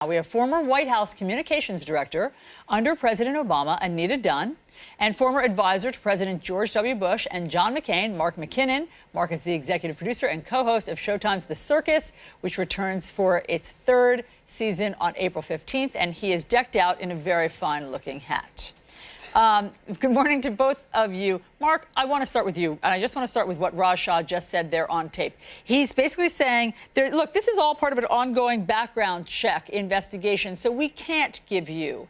We have former White House communications director under President Obama, Anita Dunn, and former advisor to President George W. Bush and John McCain, Mark McKinnon. Mark is the executive producer and co-host of Showtime's The Circus, which returns for its third season on April 15th, and he is decked out in a very fine-looking hat. Good morning to both of you. Mark, I want to start with you, and I just want to start with what Raj Shah just said there on tape. He's basically saying, look, this is all part of an ongoing background check investigation, so we can't give you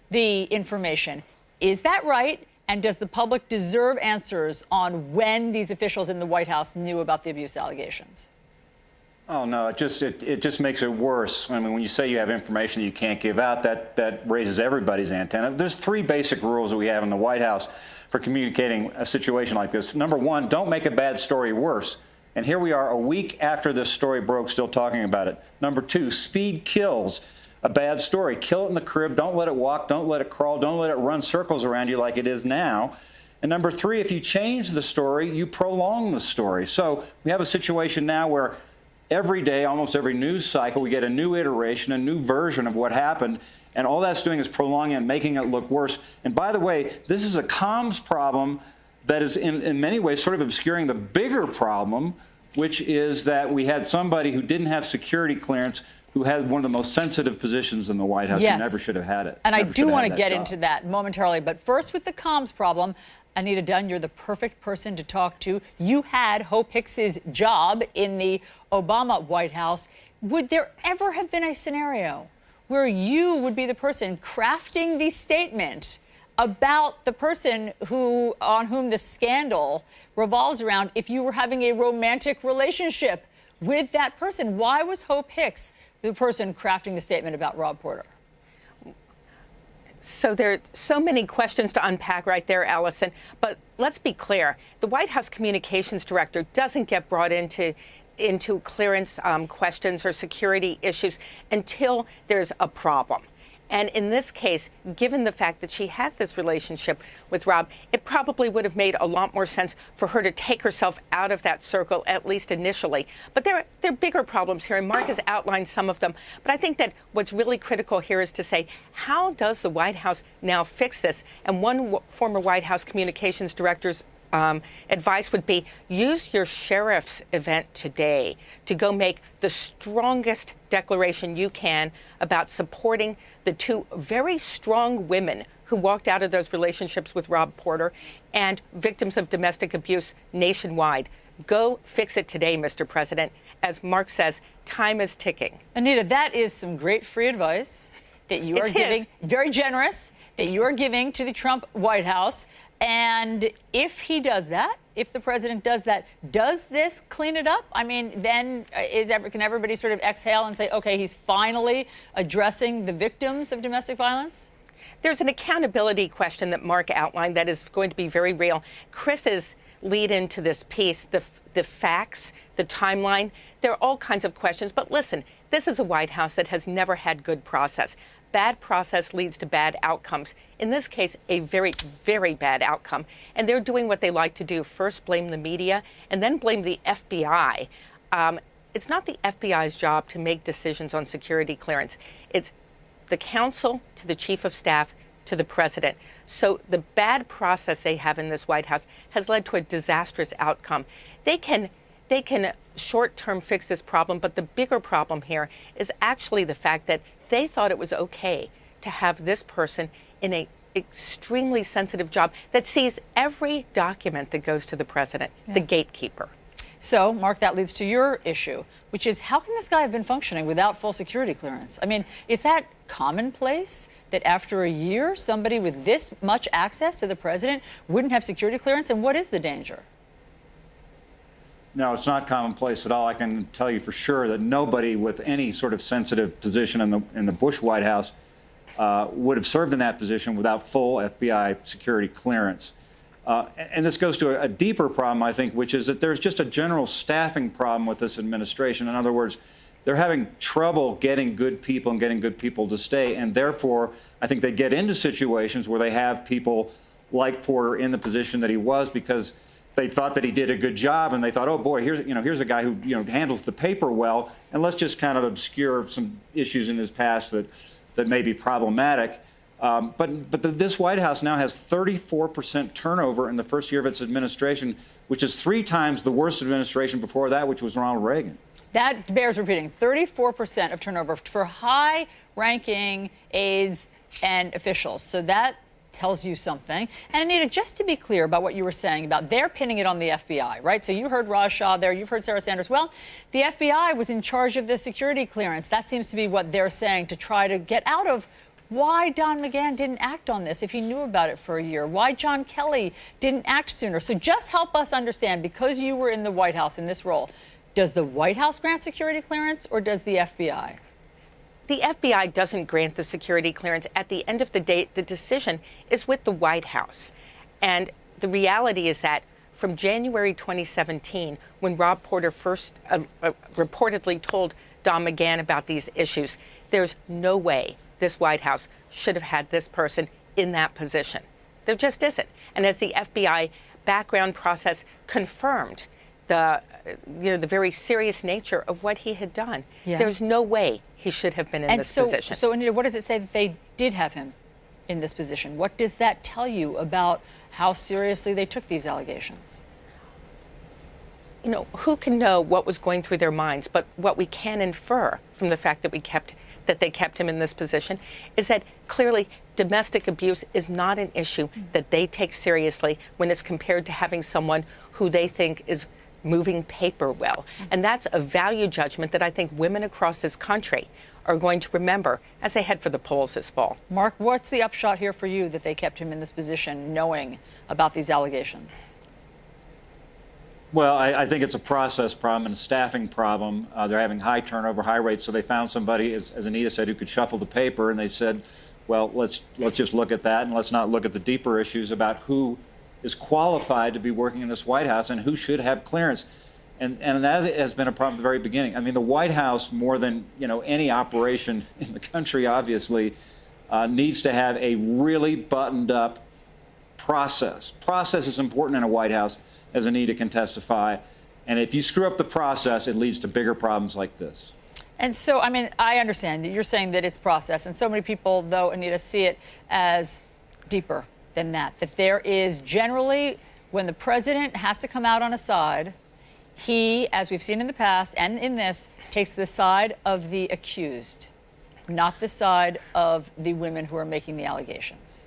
the information. Is that right? And does the public deserve answers on when these officials in the White House knew about the abuse allegations? Oh, no, it just makes it worse. I mean, when you say you have information that you can't give out, that raises everybody's antenna. There's three basic rules that we have in the White House for communicating a situation like this. Number one, don't make a bad story worse. And here we are a week after this story broke, still talking about it. Number two, speed kills a bad story. Kill it in the crib. Don't let it walk. Don't let it crawl. Don't let it run circles around you like it is now. And number three, if you change the story, you prolong the story. So we have a situation now where every day, almost every news cycle, we get a new iteration, a new version of what happened, and all that's doing is prolonging and making it look worse. And by the way, this is a comms problem that is in many ways sort of obscuring the bigger problem, which is that we had somebody who didn't have security clearance who had one of the most sensitive positions in the White House. Yes. Who never should have had it. And I do want to get job. into that momentarily, but first with the comms problem, Anita Dunn, you're the perfect person to talk to. You had Hope Hicks's job in the Obama White House. Would there ever have been a scenario where you would be the person crafting the statement about the person on whom the scandal revolves around if you were having a romantic relationship with that person? Why was Hope Hicks the person crafting the statement about Rob Porter? So there are so many questions to unpack right there, Allison. But let's be clear. The White House communications director doesn't get brought into clearance questions or security issues until there's a problem. And in this case, given the fact that she had this relationship with Rob, it probably would have made a lot more sense for her to take herself out of that circle, at least initially. But there are bigger problems here, and Mark has outlined some of them. But I think that what's really critical here is to say, how does the White House now fix this? And one former White House communications director's advice would be, use your sheriff's event today to go make the strongest declaration you can about supporting the two very strong women who walked out of those relationships with Rob Porter and victims of domestic abuse nationwide. Go fix it today, Mr. President. As Mark says, time is ticking. Anita, that is some great free advice that you are giving, very generous, that you are giving to the Trump White House. And if he does that, if the president does that, does this clean it up? I mean, then can everybody sort of exhale and say, okay, he's finally addressing the victims of domestic violence? There's an accountability question that Mark outlined that is going to be very real. Chris's lead into this piece, the facts, the timeline, there are all kinds of questions. But listen, this is a White House that has never had good process. Bad process leads to bad outcomes. In this case, a very, very bad outcome. And they're doing what they like to do. First, blame the media, and then blame the FBI. It's not the FBI's job to make decisions on security clearance. It's the counsel to the chief of staff to the president. So the bad process they have in this White House has led to a disastrous outcome. They can short-term fix this problem, but the bigger problem here is actually the fact that they thought it was okay to have this person in an extremely sensitive job that sees every document that goes to the president, the gatekeeper. So, Mark, that leads to your issue, which is how can this guy have been functioning without full security clearance? I mean, is that commonplace that after a year, somebody with this much access to the president wouldn't have security clearance? And what is the danger? No, it's not commonplace at all. I can tell you for sure that nobody with any sort of sensitive position in the Bush White House would have served in that position without full FBI security clearance. And this goes to a deeper problem, I think, which is that there's just a general staffing problem with this administration. In other words, they're having trouble getting good people and getting good people to stay. And therefore, I think they get into situations where they have people like Porter in the position that he was because they thought that he did a good job, and they thought, oh boy, here's a guy who handles the paper well, and let's just kind of obscure some issues in his past that may be problematic. This White House now has 34% turnover in the first year of its administration, which is 3 times the worst administration before that, which was Ronald Reagan. That bears repeating. 34% of turnover for high-ranking aides and officials. So that tells you something. And Anita, just to be clear about what you were saying about they're pinning it on the FBI, right? So you heard Raj Shah there, you've heard Sarah Sanders. Well, the FBI was in charge of the security clearance. That seems to be what they're saying to try to get out of why Don McGahn didn't act on this if he knew about it for a year, why John Kelly didn't act sooner. So just help us understand, because you were in the White House in this role, does the White House grant security clearance or does the FBI? The FBI doesn't grant the security clearance. At the end of the day, the decision is with the White House. And the reality is that from January 2017, when Rob Porter first reportedly told Don McGahn about these issues, there's no way this White House should have had this person in that position. There just isn't. And as the FBI background process confirmed the very serious nature of what he had done, there's no way he should have been in this position. So, Anita, what does it say that they did have him in this position? What does that tell you about how seriously they took these allegations? Who can know what was going through their minds? But what we can infer from the fact that they kept him in this position is that clearly domestic abuse is not an issue that they take seriously when it's compared to having someone who they think is moving paper well. And that's a value judgment that I think women across this country are going to remember as they head for the polls this fall. Mark, what's the upshot here for you that they kept him in this position knowing about these allegations? Well, I think it's a process problem and a staffing problem. They're having high turnover, high rates, so they found somebody, as Anita said, who could shuffle the paper, and they said, well, let's just look at that, and let's not look at the deeper issues about who is qualified to be working in this White House and who should have clearance. And that has been a problem at the very beginning. I mean, the White House, more than any operation in the country, obviously, needs to have a really buttoned-up process. Process is important in a White House, as Anita can testify. And if you screw up the process, it leads to bigger problems like this. And so, I mean, I understand that you're saying that it's process. And so many people, though, Anita, see it as deeper than that. That there is generally, when the president has to come out on a side, he, as we've seen in the past and in this, takes the side of the accused, not the side of the women who are making the allegations.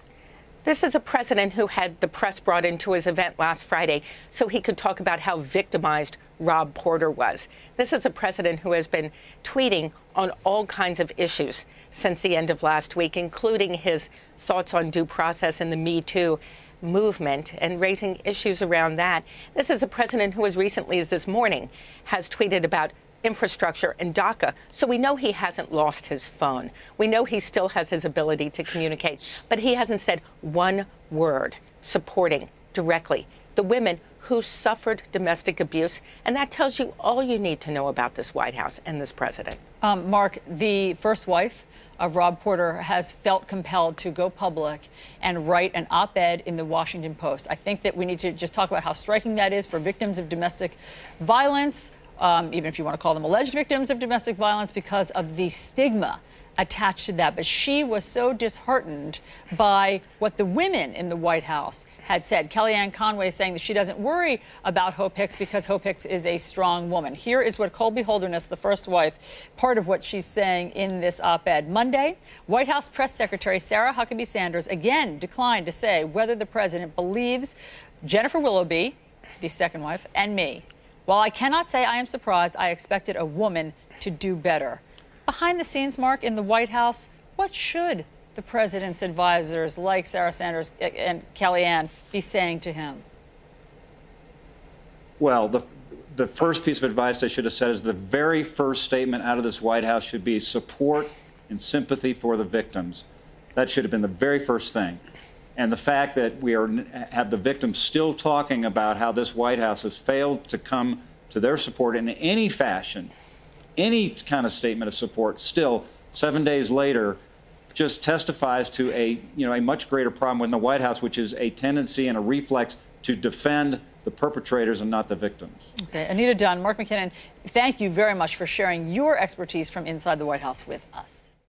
This is a president who had the press brought into his event last Friday so he could talk about how victimized Rob Porter was. This is a president who has been tweeting on all kinds of issues since the end of last week, including his thoughts on due process and the Me Too movement and raising issues around that. This is a president who, as recently as this morning, has tweeted about infrastructure and DACA. So we know he hasn't lost his phone. We know he still has his ability to communicate, but he hasn't said one word supporting directly the women who suffered domestic abuse. And that tells you all you need to know about this White House and this president. Mark, the first wife of Rob Porter has felt compelled to go public and write an op-ed in the Washington Post. I think that we need to just talk about how striking that is for victims of domestic violence, even if you want to call them alleged victims of domestic violence, because of the stigma attached to that. But she was so disheartened by what the women in the White House had said. Kellyanne Conway saying that she doesn't worry about Hope Hicks because Hope Hicks is a strong woman. Here is what Colby Holderness, the first wife, part of what she's saying in this op-ed. Monday, White House Press Secretary Sarah Huckabee Sanders again declined to say whether the president believes Jennifer Willoughby, the second wife, and me. While I cannot say I am surprised, I expected a woman to do better. Behind the scenes, Mark, in the White House, what should the president's advisors like Sarah Sanders and Kellyanne be saying to him? Well, the first piece of advice I should have said is the very first statement out of this White House should be support and sympathy for the victims. That should have been the very first thing. And the fact that we have the victims still talking about how this White House has failed to come to their support in any fashion, any kind of statement of support, still 7 days later, just testifies to a much greater problem in the White House, which is a tendency and a reflex to defend the perpetrators and not the victims. Okay, Anita Dunn, Mark McKinnon, thank you very much for sharing your expertise from inside the White House with us.